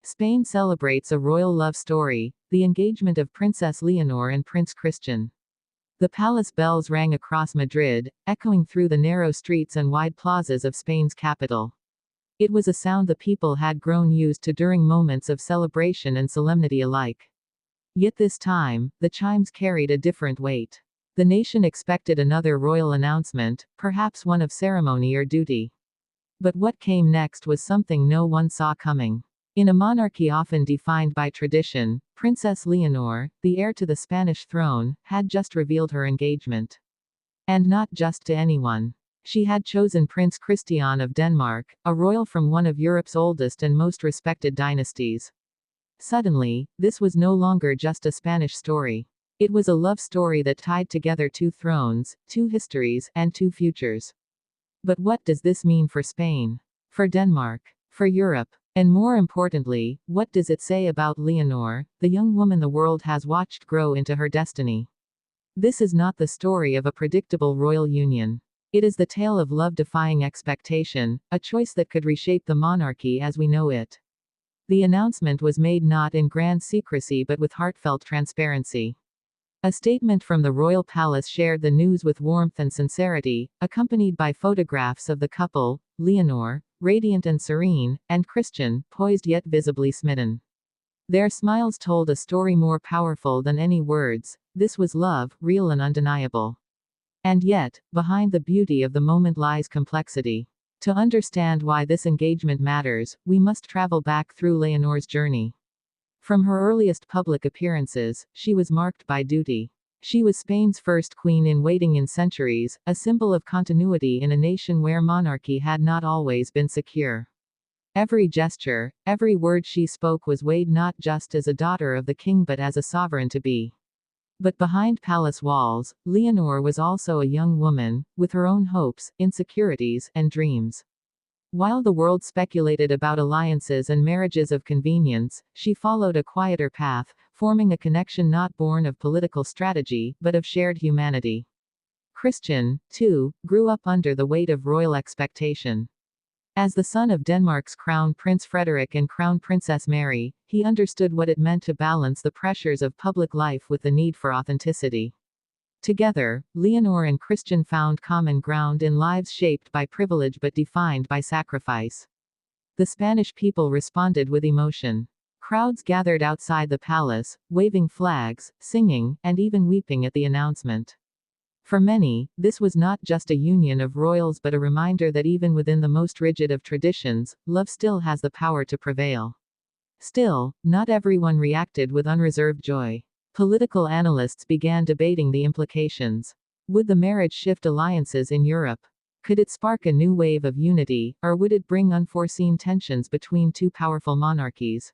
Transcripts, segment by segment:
Spain celebrates a royal love story, the engagement of Princess Leonor and Prince Christian. The palace bells rang across Madrid, echoing through the narrow streets and wide plazas of Spain's capital. It was a sound the people had grown used to during moments of celebration and solemnity alike. Yet this time, the chimes carried a different weight. The nation expected another royal announcement, perhaps one of ceremony or duty. But what came next was something no one saw coming. In a monarchy often defined by tradition, Princess Leonor, the heir to the Spanish throne, had just revealed her engagement. And not just to anyone. She had chosen Prince Christian of Denmark, a royal from one of Europe's oldest and most respected dynasties. Suddenly, this was no longer just a Spanish story. It was a love story that tied together two thrones, two histories, and two futures. But what does this mean for Spain? For Denmark? For Europe? And more importantly, what does it say about Leonor, the young woman the world has watched grow into her destiny? This is not the story of a predictable royal union. It is the tale of love defying expectation, a choice that could reshape the monarchy as we know it. The announcement was made not in grand secrecy but with heartfelt transparency. A statement from the royal palace shared the news with warmth and sincerity, accompanied by photographs of the couple, Leonor, radiant and serene, and Christian, poised yet visibly smitten. Their smiles told a story more powerful than any words. This was love, real and undeniable. And yet, behind the beauty of the moment lies complexity. To understand why this engagement matters, we must travel back through Leonor's journey. From her earliest public appearances, she was marked by duty. She was Spain's first queen in waiting in centuries, a symbol of continuity in a nation where monarchy had not always been secure. Every gesture, every word she spoke was weighed not just as a daughter of the king but as a sovereign to be. But behind palace walls, Leonor was also a young woman, with her own hopes, insecurities, and dreams. While the world speculated about alliances and marriages of convenience, she followed a quieter path, forming a connection not born of political strategy, but of shared humanity. Christian, too, grew up under the weight of royal expectation. As the son of Denmark's Crown Prince Frederik and Crown Princess Mary, he understood what it meant to balance the pressures of public life with the need for authenticity. Together, Leonor and Christian found common ground in lives shaped by privilege but defined by sacrifice. The Spanish people responded with emotion. Crowds gathered outside the palace, waving flags, singing, and even weeping at the announcement. For many, this was not just a union of royals but a reminder that even within the most rigid of traditions, love still has the power to prevail. Still, not everyone reacted with unreserved joy. Political analysts began debating the implications. Would the marriage shift alliances in Europe? Could it spark a new wave of unity, or would it bring unforeseen tensions between two powerful monarchies?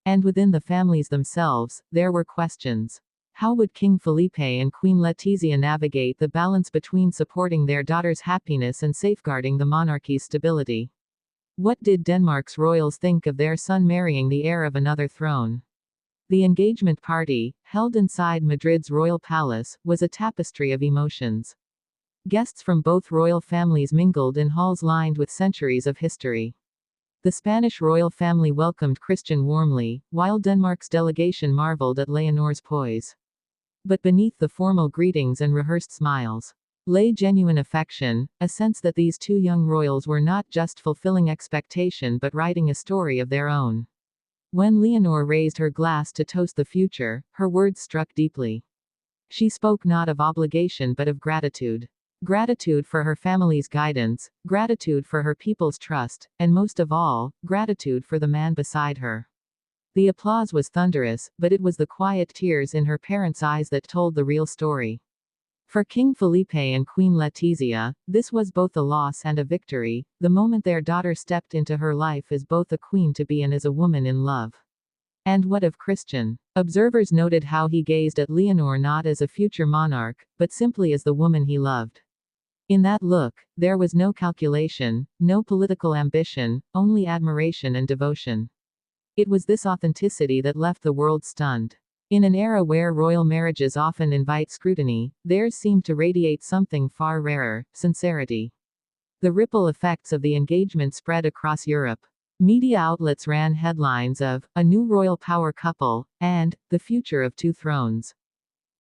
And within the families themselves, there were questions. How would King Felipe and Queen Letizia navigate the balance between supporting their daughter's happiness and safeguarding the monarchy's stability? What did Denmark's royals think of their son marrying the heir of another throne? The engagement party, held inside Madrid's royal palace, was a tapestry of emotions. Guests from both royal families mingled in halls lined with centuries of history. The Spanish royal family welcomed Christian warmly, while Denmark's delegation marveled at Leonor's poise. But beneath the formal greetings and rehearsed smiles lay genuine affection, a sense that these two young royals were not just fulfilling expectation but writing a story of their own. When Leonor raised her glass to toast the future, her words struck deeply. She spoke not of obligation but of gratitude. Gratitude for her family's guidance, gratitude for her people's trust, and most of all, gratitude for the man beside her. The applause was thunderous, but it was the quiet tears in her parents' eyes that told the real story. For King Felipe and Queen Letizia, this was both a loss and a victory. The moment their daughter stepped into her life as both a queen-to-be and as a woman in love. And what of Christian? Observers noted how he gazed at Leonor not as a future monarch, but simply as the woman he loved. In that look, there was no calculation, no political ambition, only admiration and devotion. It was this authenticity that left the world stunned. In an era where royal marriages often invite scrutiny, theirs seemed to radiate something far rarer: sincerity. The ripple effects of the engagement spread across Europe. Media outlets ran headlines of "A New Royal Power Couple" and "The Future of Two Thrones."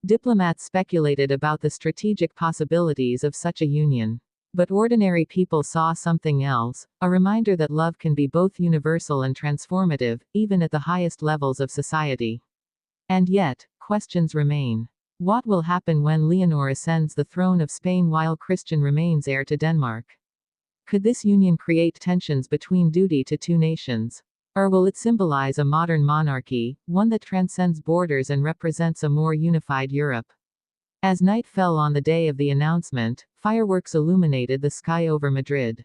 Diplomats speculated about the strategic possibilities of such a union. But ordinary people saw something else, a reminder that love can be both universal and transformative, even at the highest levels of society. And yet, questions remain. What will happen when Leonor ascends the throne of Spain while Christian remains heir to Denmark? Could this union create tensions between duty to two nations? Or will it symbolize a modern monarchy, one that transcends borders and represents a more unified Europe? As night fell on the day of the announcement, fireworks illuminated the sky over Madrid.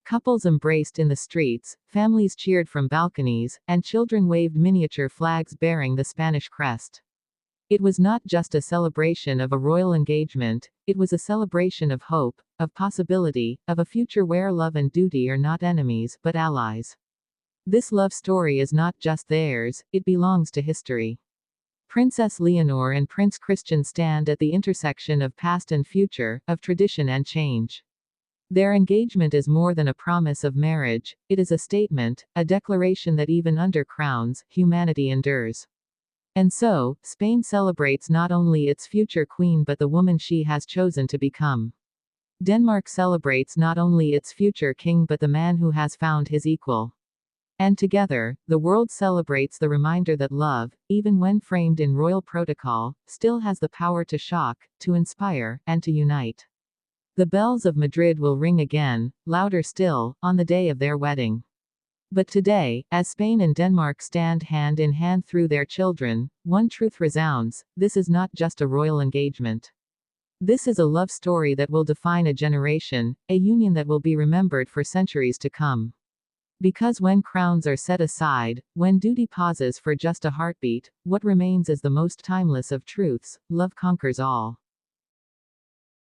Couples embraced in the streets, families cheered from balconies, and children waved miniature flags bearing the Spanish crest. It was not just a celebration of a royal engagement, it was a celebration of hope, of possibility, of a future where love and duty are not enemies, but allies. This love story is not just theirs, it belongs to history. Princess Leonor and Prince Christian stand at the intersection of past and future, of tradition and change. Their engagement is more than a promise of marriage, it is a statement, a declaration that even under crowns, humanity endures. And so, Spain celebrates not only its future queen but the woman she has chosen to become. Denmark celebrates not only its future king but the man who has found his equal. And together, the world celebrates the reminder that love, even when framed in royal protocol, still has the power to shock, to inspire, and to unite. The bells of Madrid will ring again, louder still, on the day of their wedding. But today, as Spain and Denmark stand hand in hand through their children, one truth resounds: this is not just a royal engagement. This is a love story that will define a generation, a union that will be remembered for centuries to come. Because when crowns are set aside, when duty pauses for just a heartbeat, what remains is the most timeless of truths: love conquers all.